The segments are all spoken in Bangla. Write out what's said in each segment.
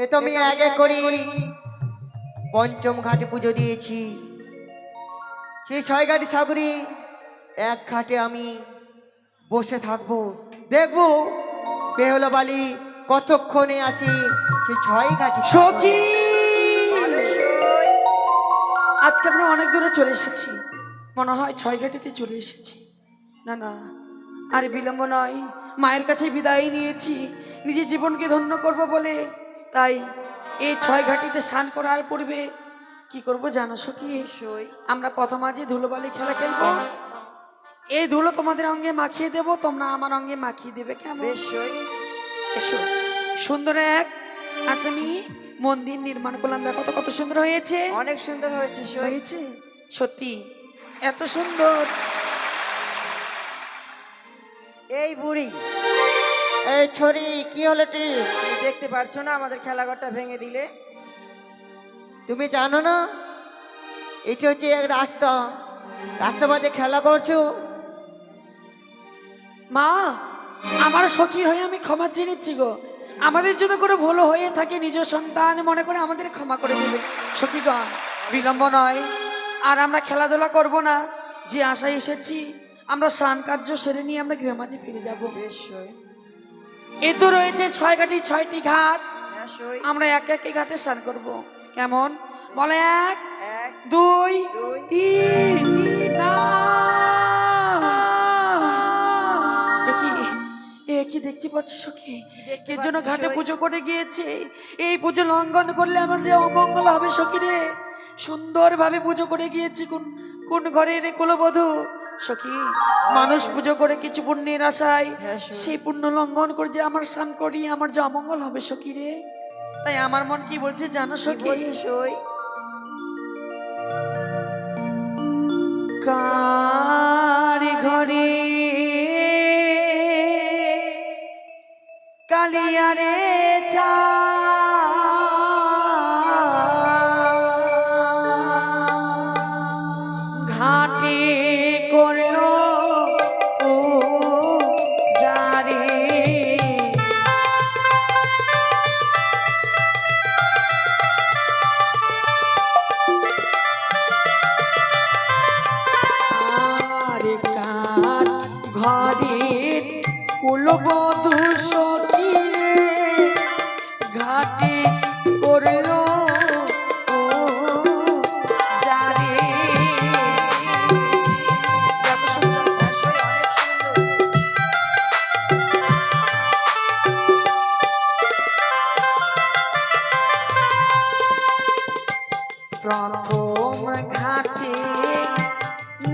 এ তো আমি আগে করি পঞ্চম ঘাটে পুজো দিয়েছি, সেই 6 ঘাটি সাগরী এক ঘাটে আমি বসে থাকবো, দেখবো বেহুলা বালি কতক্ষণে আসি সেই 6 ঘাটি সখী, সই। আজকে আমরা অনেক দূরে চলে এসেছি, মনে হয় 6 ঘাটিতে চলে এসেছি। না না, আর বিলম্ব নয়, মায়ের কাছে বিদায় নিয়েছি নিজের জীবনকে ধন্য করব বলে। তাই এই 6 ঘাটিতে স্নান করার পূর্বে কি করব জানো সখী? সই। আমরা প্রথম আজে ধুলোবালি খেলা খেলবো। এই ধুলো তোমাদের অঙ্গে মাখিয়ে দেব, তোমরা আমার অঙ্গে মাখিয়ে দেবে, কেমন? বেশ সই। এসো, সুন্দর এক আজ আমি মন্দির নির্মাণ করলাম, দেখো তো কত সুন্দর হয়েছে। অনেক সুন্দর হয়েছে সই। হয়েছে সত্যি, এত সুন্দর। এই বুড়ি, এই ছড়ি, কি হলো টি? তুমি দেখতে পারছো না আমাদের খেলাঘরটা ভেঙে দিলে? তুমি জানো না এটা হচ্ছে এক রাস্তা, রাস্তা মাঝে খেলা করছো? মা, আমার সখীর হয়ে আমি ক্ষমা চেয়ে নিচ্ছি গো। আমাদের যদি কোনো ভুল হয়ে থাকে নিজ সন্তান মনে করে আমাদের ক্ষমা করে দেবে সখীগণ, বিলম্ব নয়। আর আমরা খেলাধুলা করব না, যে আশায় এসেছি আমরা স্নান কার্য সেরে নিয়ে আমরা গৃহ মাঝে ফিরে যাব। বেশ সই। এ তো রয়েছে 6 ঘাটি 6টি ঘাট, হ্যাঁ সই। আমরা এক এক ঘাটে স্নান করব, কেমন? বলে 1 এক 2 দুই 3 না। কি দেখতে পাচ্ছি সখী? দেখতে এর জন্য পাচ্ছি ঘাটে সই। পুজো করে গিয়েছে, এই পুজো লঙ্ঘন করলে আমার যে অমঙ্গল হবে সখী রে। সুন্দরভাবে পুজো করে গিয়েছি কোন কোন ঘরের কুলবধূ সখী। মানুষ পুজো করে কিছু পুণ্যের আশায়, হ্যাঁ সই। সেই পুণ্য লঙ্ঘন করে যে আমার স্নান করি আমার যে অমঙ্গল হবে সখী রে। তাই আমার মন কি বলছে জানো কি সখী? বলছে সই? কার ঘরে কালিয়ারে চা ঘাটে করলো ও যারে। আর কার ঘরের কুলবধূ সখী রে ঘাটে করলো ও যারে। দেখো সুন্দর, হ্যাঁ সই, অনেক সুন্দর। প্রথম ঘাটে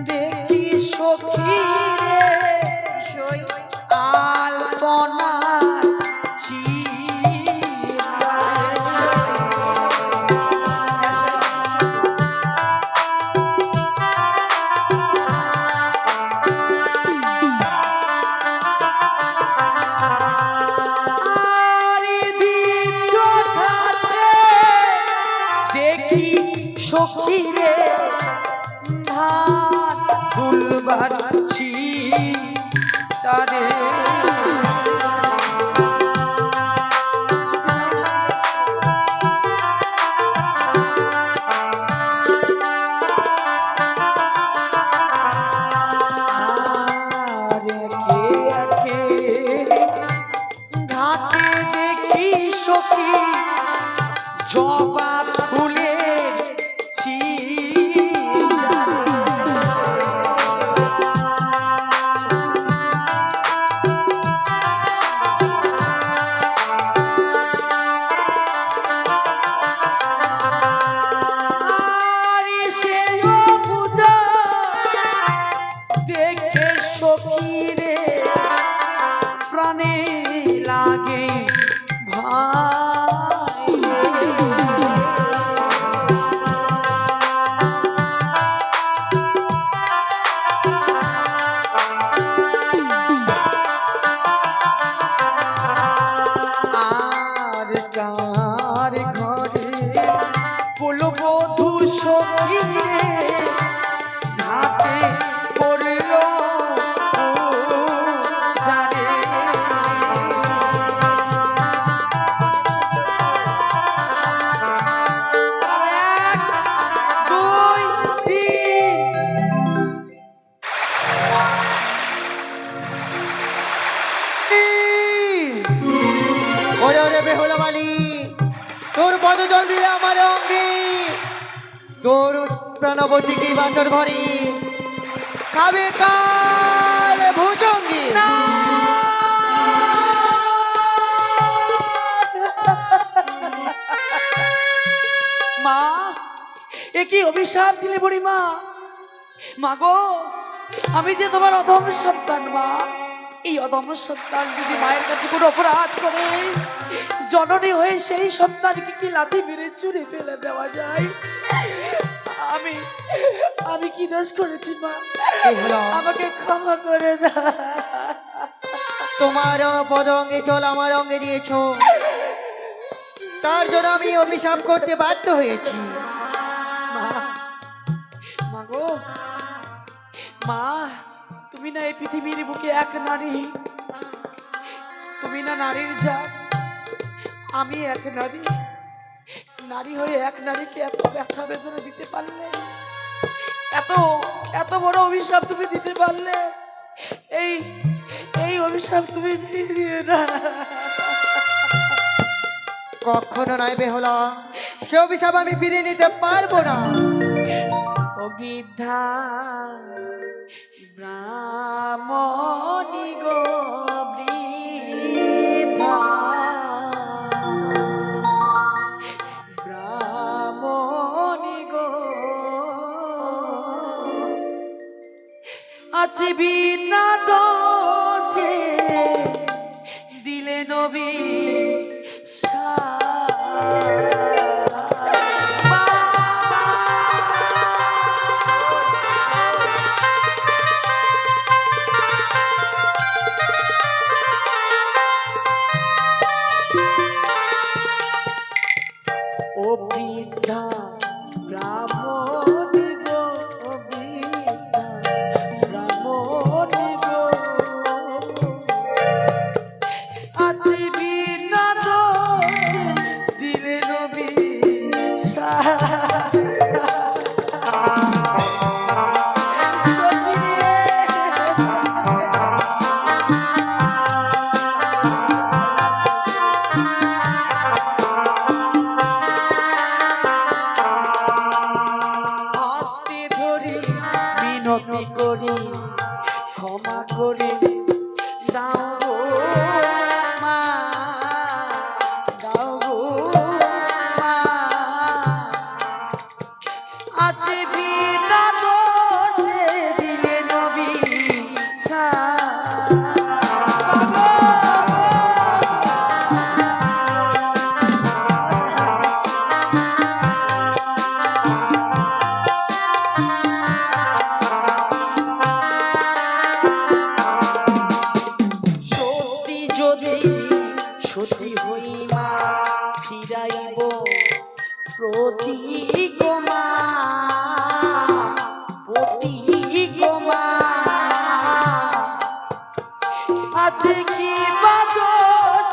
দেখি সখী রে সই। আলপনা চিতা। আরে দীর্ঘ ঘাটে দেখি সখী রে ধান দুলবাচ্ছি তারে। আর একে একে ঘাটে দেখি সখী জবা ফুলের ছিটা। আর সেও পূজা দেখে সখী রে প্রাণে লাগে ভাই। পদজল দিলে আমার অঙ্গে তোর প্রাণবতী কি বাসর ঘরে খাবে কাল ভুজঙ্গি। মা, এ কি অভিশাপ দিলে বুড়িমা? মা গো, আমি যে তোমার অধম সন্তান মা, এই অধম সন্তান যদি মায়ের কাছে কোনো অপরাধ করে, জননী হয়ে সেই সন্তানকে কি লাথি মেরে চুরে ফেলে দেওয়া যায়? আমি আমি কি দোষ করেছি মা? আমাকে ক্ষমা করে দাও। তোমার পদঙ্গে চল আমার অঙ্গে দিয়েছো, তার জন্য আমি অভিশাপ করতে বাধ্য হয়েছি। মা, মা গো, মা, তুমি না এই পৃথিবীর বুকে এক নারী, তুমি না নারীর জাত, আমি এক নারী। নারী হয়ে এক নারীকে এত ব্যথা বেদনা দিতে পারলে, এত এত বড় অভিশাপ তুমি দিতে পারলে, এই এই অভিশাপ তুমি দিয়ে না। কখনো নয় বেহুলা, সে অভিশাপ আমি ফিরিয়ে নিতে পারবো না। ও বৃদ্ধা ব্রাহ্মণী গো, বৃদ্ধা ব্রাহ্মণী গো, আজ বিনা দোষে দিলে নবী ও বৃদ্ধা ব্রাহ্মণী গো, বৃদ্ধা ব্রাহ্মণী গো, আজ বিনা দোষে দিলে নবী আস্তে ধরি মিনতি করি, ক্ষমা করে দাও গো মা, দাও গো মা, আজ বিনা দোষে দিলে নবী সতী হই মা, ফিরাইব প্রতি গোমা, প্রতি গোমা, আছে কি বাদোষ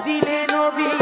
দিলে নবী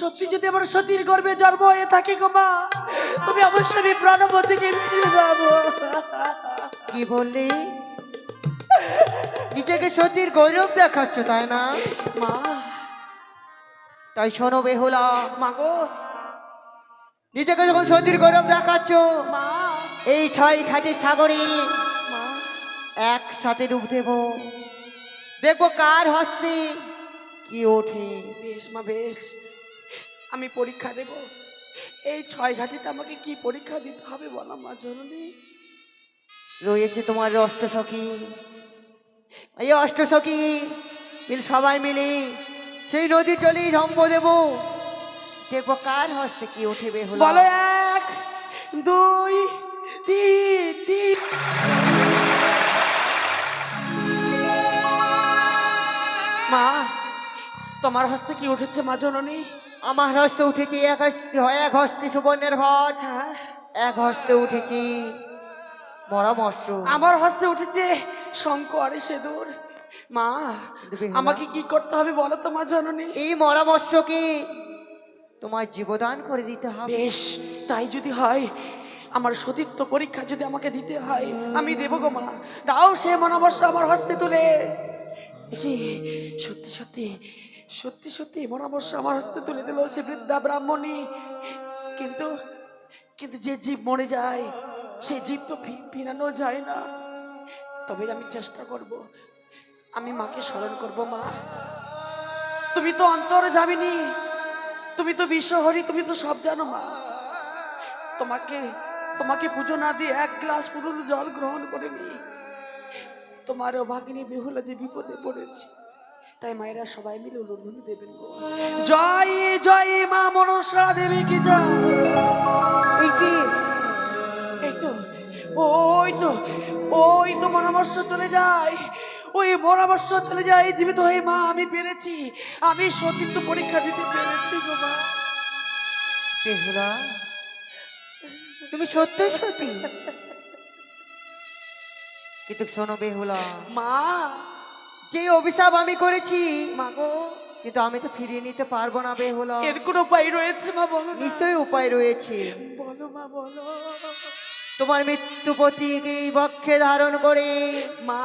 সত্যি যদি আমার সতীর গর্ভে জন্ম হয়ে থাকে গো মা, তুমি অবশ্যই প্রাণবতীকে ফিরে পাবো। কি বললি? নিজেকে সতীর গৌরব দেখাচ্ছ তাই না মা? তাই শোনো বেহুলা, মা গো, নিজেকে যখন সতীর গৌরব দেখাচ্ছ, মা, এই 6 ঘাটের সাগরে মা, একসাথে ডুব দেব, দেখবো কার হস্তে কি ওঠে। বেশ মা বেশ, আমি পরীক্ষা দেব। এই 6 ঘাটিতে আমাকে কি পরীক্ষা দিতে হবে বলো মা জননী? রয়েছে তোমার অষ্টসখী, এই অষ্টসখী মিল সবাই মিলে সেই নদী জলেই ঝম্প দেব, দেখবো কার হস্তে কি ওঠে বেহুলা। বলো 1 2 3 মা তোমার হস্তে কি উঠেছে মা জননী? আমার হস্তে উঠেছি এক হস্তে সুবর্ণের ঘট, হ্যাঁ এক হস্তে উঠেছি পরামর্শ। আমার হস্তে উঠেছে শঙ্কর সেদুর। মা কিন্তু বেহুলা, আমাকে কি করতে হবে বলো তো মা জননী? এই পরামর্শকে তোমার জীবদান করে দিতে হবে। বেশ, তাই যদি হয়, আমার সতীত্ব পরীক্ষা যদি আমাকে দিতে হয় আমি দেব গো মা। দাও সে মনোবর্ষ আমার হস্তে তুলে। কি সত্যি সত্যি সত্যি সত্যি মনোবর্ষ আমার হস্তে তুলে দিল সে বৃদ্ধা ব্রাহ্মণী। কিন্তু কিন্তু যে জীব মরে যায় সে জীব তো ফিরানো যায় না। তবে আমি চেষ্টা করব, আমি মাকে স্মরণ করব। মা তুমি তো অন্তর যাবিনি, তুমি তো বিশ্বহরি, তুমি তো সব জানো মা। তোমাকে তোমাকে পুজো না দিয়ে 1 গ্লাস পর্যন্ত জল গ্রহণ করিনি। তোমার অভাগিনী বেহুলা যে বিপদে পড়েছে, তাই মায়েরা সবাই মিলে উলুধ্বনি দেবেন গো। জয় জয় মা মনসা দেবী কি জয়। এই কি এই তো ওই তো ওই তো মনোবর্ষ চলে যায়, ওই মনোবর্ষ চলে যায় জীবিত হয়ে। মা আমি পেরেছি, আমি সতীত্ব পরীক্ষা দিতে পেরেছি গো মা। বেহুলা, তুমি সত্যি সত্যি? কিন্তু শোনো বেহুলা, মা যে অভিশাপ আমি করেছি মা গো, কিন্তু আমি তো ফিরিয়ে নিতে পারবো না বেহুলা। এর কোনো উপায় রয়েছে মা বলো না? নিশ্চয়ই উপায় রয়েছে। বলো মা বলো। তোমার মৃত্যু প্রতীকে বক্ষে ধারণ করে মা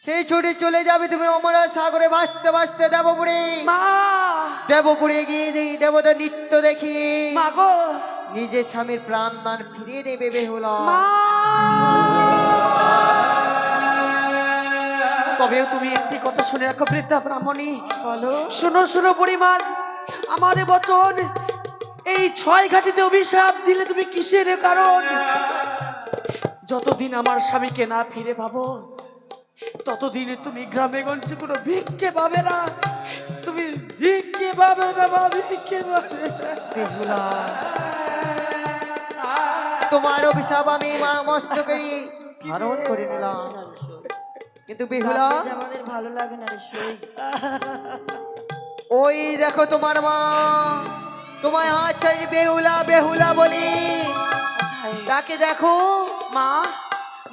সেই ছুটে চলে যাবে তুমি অমর সাগরে ভাসতে ভাসতে দেবপুরে। মা দেবপুরে গিয়ে দেবতা নৃত্য দেখি মা গো নিজের স্বামীর প্রাণ দান ফিরিয়ে নেবে বেহুলা। মা। তবেও তুমি একটি কথা শুনে রাখো বৃদ্ধা ব্রাহ্মণী। বলো। শোনো শোনো পরিমাণ, আমার বচন, এই 6 ঘাটিতে অভিশাপ দিলে তুমি কিসের কারণ? যতদিন আমার স্বামীকে না ফিরে পাবো ততদিনে তুমি গ্রামে গঞ্জে কোনো ভিক্ষে পাবে না, তুমি ভিক্ষে পাবে না বা ভিক্ষে পাবে না। বেহুলা, তোমার অভিশাপ আমি মা মস্তকে ধারণ করে নিলাম। কিন্তু বেহুলা, আমাদের ভালো লাগে না রে সই। ওই দেখো তোমার মা তোমায় হাত ছাড়ি বেহুলা বেহুলা বলি তাকে দেখো। মা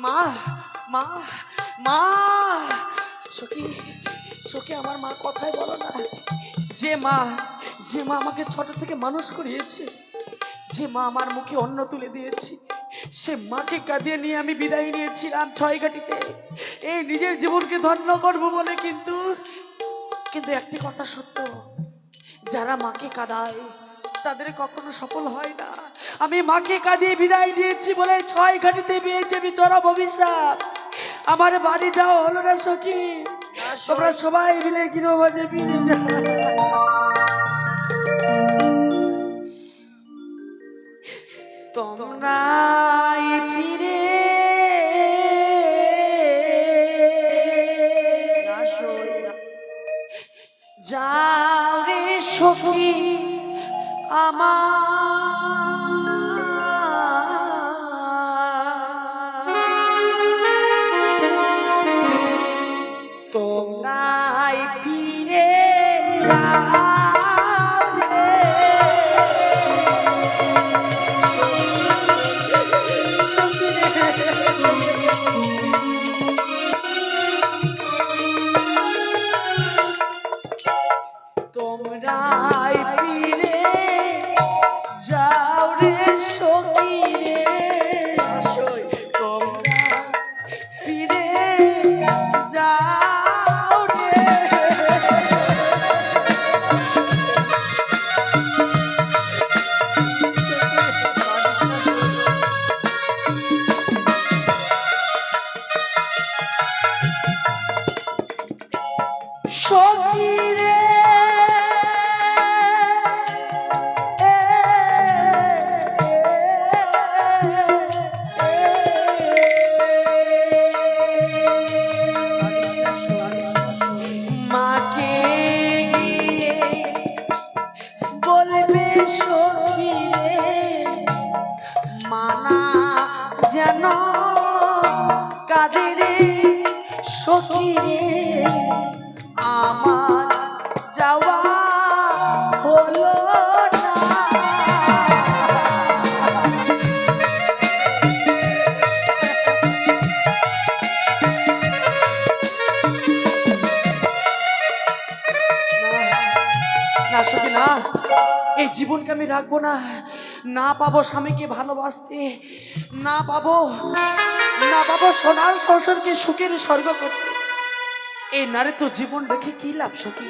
মা মা মা সখী সখী, আমার মা কথাই বলো না। যে মা আমাকে ছোট থেকে মানুষ করিয়েছে, যে মা আমার মুখে অন্ন তুলে দিয়েছে, সে মাকে কাঁদিয়ে নিয়ে আমি বিদায় নিয়েছিলাম 6 ঘাটিতে এই নিজের জীবনকে ধন্য করব বলে। কিন্তু কিন্তু একটি কথা সত্য, যারা মাকে কাঁদায় তাদের কখনো সফল হয় না। আমি মাকে কাঁদিয়ে বিদায় নিয়েছি বলে 6 ঘাটিতে পেয়েছি আমি চরম অভিশাপ। আমার বাড়ি যাওয়া হলো না সখী, তোমরা সবাই মিলে গৃহবাজে ফিরে যাও। তোমরাই ফিরে না সই না। যাও রে সখী তোমরাই ফিরে যাও রে। তোমরাই ফিরে যাও রে সখী রে, তোমরা ফিরে যাও রে। সখী রে না, এই জীবনকে আমি রাখবো না। না পাবো স্বামীকে ভালোবাসতে, না পাবো সোনার শ্বশুরকে সুখের স্বর্গ করতে। এই নারী তো জীবন রেখে কি লাভ সখী?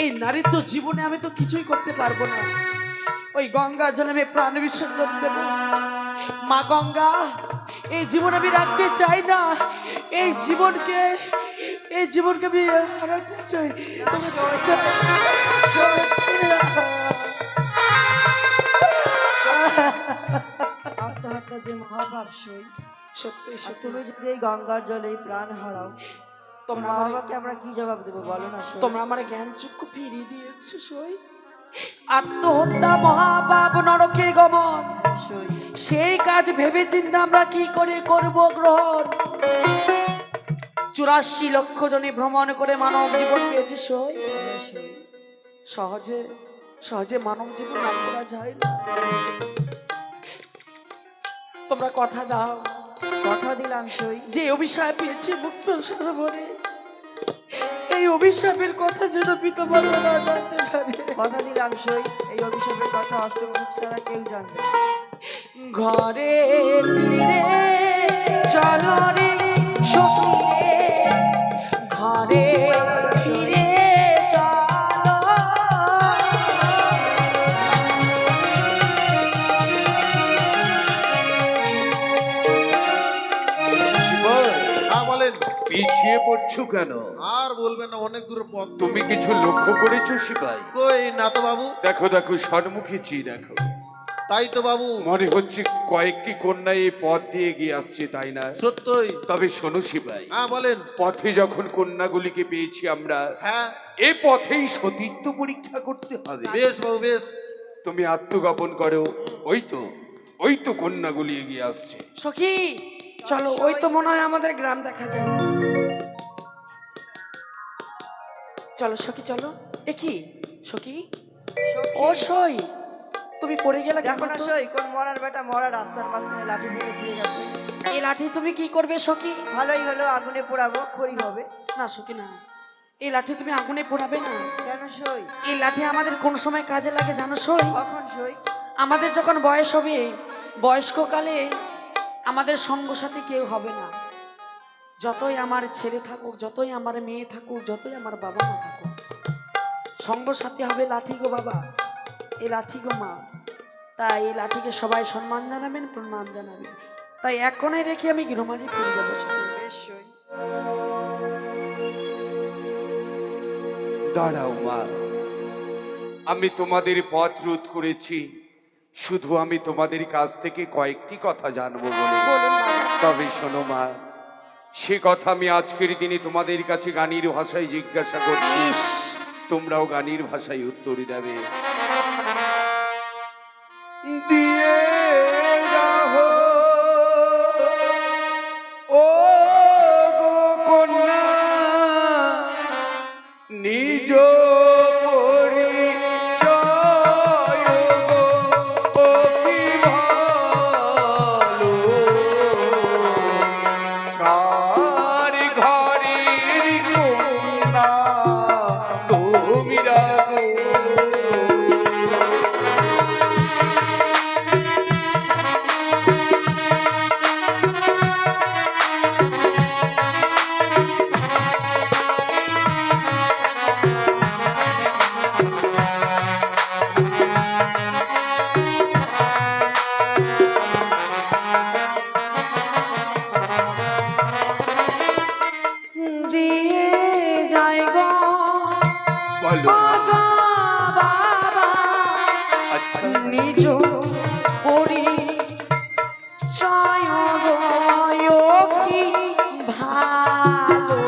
এই নারী তো জীবনে আমি তো কিছুই করতে পারবো না। ওই গঙ্গা জলে আমি প্রাণ বিসর্জন দেব। মা গঙ্গা, এই জীবন আমি রাখতে চাই না। এই জীবনকে আমি হারাতে চাই। আত্মহত্যা যে মহাপাপ সই। সত্যি আর সত্যি তুমি যদি এই গঙ্গার জলে প্রাণ হারাও, তোমরা মা আমার বাবাকে আমরা কি জবাব দেবো বলো না সই? তোমরা আমার জ্ঞান চক্ষু ফিরিয়ে দিয়েছো সই। আত্মহত্যা মহাপাপ, নরকে গমন, সই সেই কাজ ভেবে চিন্তা আমরা কি করে করব গ্রহণ। 84 লক্ষ জনে ভ্রমণ করে মানব জীবন পেয়েছে সই। সই। সহজে মানব জীবন লাভ করা যায় না। তোমরা কথা দাও, কথা দিলাম সই। যে অভিশাপ পেয়েছে মুক্ত সরোবরে, এই অভিশাপের কথা যেন পিতা মাতা না জানতে পারে। কথা দিলাম সই, এই অভিশাপের কথা অষ্টমুখ ছাড়া কেউ জানবে না। ঘরে ফিরে চলো রে সখী রে, ঘরে ফিরে চলো। হ্যাঁ বলেন। পিছিয়ে পড়ছো কেন? আর বলবেন না, অনেক দূরের পথ। তুমি কিছু লক্ষ্য করেছো সিপাই? কই না তো বাবু। দেখো দেখো সম্মুখে চেয়ে দেখো, তাই তো বাবু, মনে হচ্ছে কয়েকটি কন্যা এই পথ দিয়ে এগিয়ে আসছে, তাই না? সত্যই। তবে শোনো সিপাই, হ্যাঁ বলেন। পথে যখন কন্যাগুলিকে পেয়েছি আমরা, হ্যাঁ এ পথেই সতীত্ব পরীক্ষা করতে হবে। বেশ বাবু বেশ। তুমি আত্মগোপন করো। ওই তো কন্যাগুলি এগিয়ে আসছে। সখী চলো, ওই তো মনে হয় আমাদের গ্রাম দেখা যায়। চলো সখী চলো। এ কি সখী? ও সই, তুমি পড়ে গেলে দেখো কেন না তো? সই, কোন মরার বেটা মরা রাস্তার মাঝখানে লাঠি ফেলে ফিরে গেছে। এই লাঠি তুমি কি করবে সখী? ভালোই হলো, আগুনে পোড়াবো, খড়ি হবে। না সখী না, এই লাঠি তুমি আগুনে পোড়াবে না। কেন সই? এই লাঠি আমাদের কোন সময় কাজে লাগে জানো সই? কখন সই? আমাদের যখন বয়স হবে, বয়স্ককালে আমাদের সঙ্গ সাথী কেউ হবে না। যতই আমার ছেলে থাকুক, যতই আমার মেয়ে থাকুক, যতই আমার বাবা মা থাকুক, সঙ্গ সাথী হবে লাঠি গো বাবা, এই লাঠি গো মা। তাই এই লাঠিকে সবাই সম্মান জানাবেন, প্রণাম জানাবেন। তাই এক কোণে রেখে আমি গৃহমাঝি ফিরে যাবো সখী। বেশ সই। দাঁড়াও মা, আমি তোমাদের পথ রোধ করেছি শুধু আমি তোমাদের কাছ থেকে কয়েকটি কথা জানবো বলে। বলুন বাবা। তবে শোনো মা, সে কথা আমি আজকের দিনে তোমাদের কাছে গানের ভাষায় জিজ্ঞাসা করছি, ইস, তোমরাও গানের ভাষায় উত্তর দেবে। দিয়ে রাহো ও গো কন্যা নিজ পরিচয় গো, ও কি ভালো কার ঘরের কন্যা তুমি রাগো। দিয়ে যাই গো বলো। বাবা বাবা, আচ্ছা নিজ পরিচয় গো কি ভালো,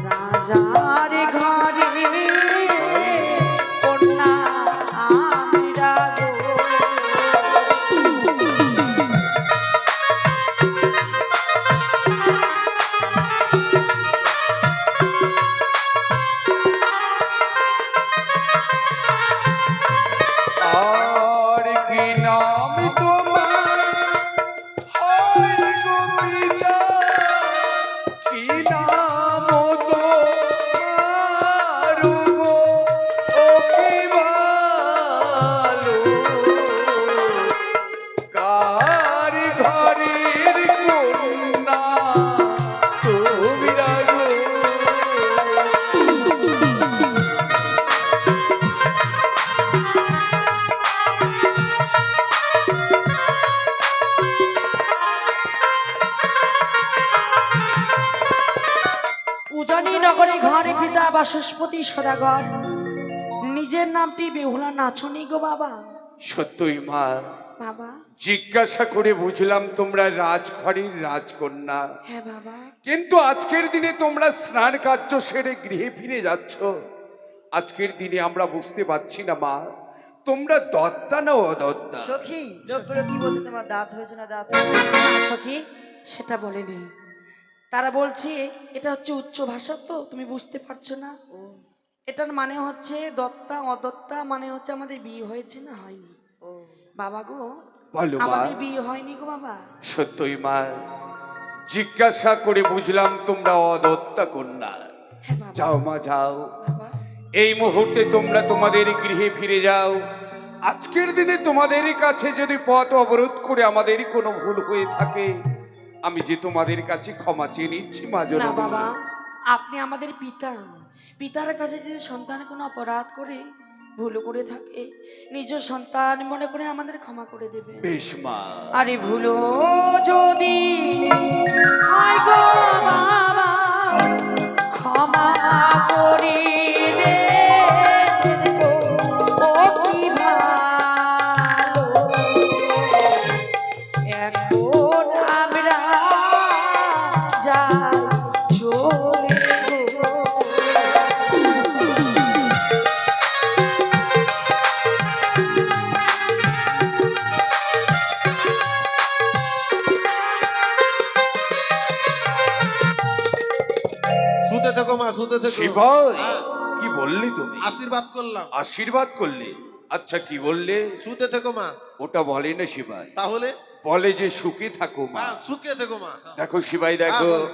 রাজার ঘরে কন্যা আমরা গো। আর বাসস্পতি সদাগর, নিজের নামটি বেহুলা নাচনি গো বাবা। সত্যই মা, বাবা। জিজ্ঞাসা করে বুঝলাম তোমরা রাজঘরের রাজকন্যা, হ্যাঁ বাবা। কিন্তু আজকের দিনে তোমরা স্নান কার্য সেরে গৃহে ফিরে যাচ্ছ। আজকের দিনে আমরা বুঝতে পারছি না মা, তোমরা দত্তা না অদত্তা। সখী লোকগুলো কি বলছে, তোমার দাঁত হয়েছে না দাঁত? না সখী, সেটা বলেনি। তারা বলছে এটা হচ্ছে উচ্চ ভাষা, তো তুমি বুঝতে পারছো না। ও এটার মানে হচ্ছে দত্তা অদত্তা, মানে হচ্ছে আমাদের বিয়ে হয়েছে না হয়নি। ও বাবা গো, বলো মা। আমাদের বিয়ে হয়নি গো বাবা। সত্যই মা, জিজ্ঞাসা করে বুঝলাম তোমরা অদত্তা কন্যা। হ্যাঁ বাবা। যাও মা যাও, বাবা। এই মুহূর্তে তোমরা তোমাদের গৃহে ফিরে যাও। আজকের দিনে তোমাদের কাছে যদি পথ অবরোধ করে আমাদের কোনো ভুল হয়ে থাকে, আমি যে তোমাদের কাছে ক্ষমা চেয়ে নিচ্ছি মা না জননী। বাবা, আপনি আমাদের পিতা, পিতার কাছে যদি সন্তান কোনো অপরাধ করে ভুল করে থাকে, নিজ সন্তান মনে করে আমাদের ক্ষমা করে দেবে। বেশ মা। আরে ভুলো যদি হয় গো বাবা, ক্ষমা করে দে ও কি ভালো, এখন আমরা যাই চলে গো। শুতে থেকো মা, শুতে থেকো। শিবাই, হ্যাঁ, কি বললি তুমি? আশীর্বাদ করলাম। আশীর্বাদ করলে? আচ্ছা কি বললে? শুতে থেকো মা। ওটা বলে না শিবাই, তাহলে বলে যে সুখে থাকো মা। হ্যাঁ, সুখে থেকো মা। দেখো শিবাই, দেখো হ্যাঁ, বলো।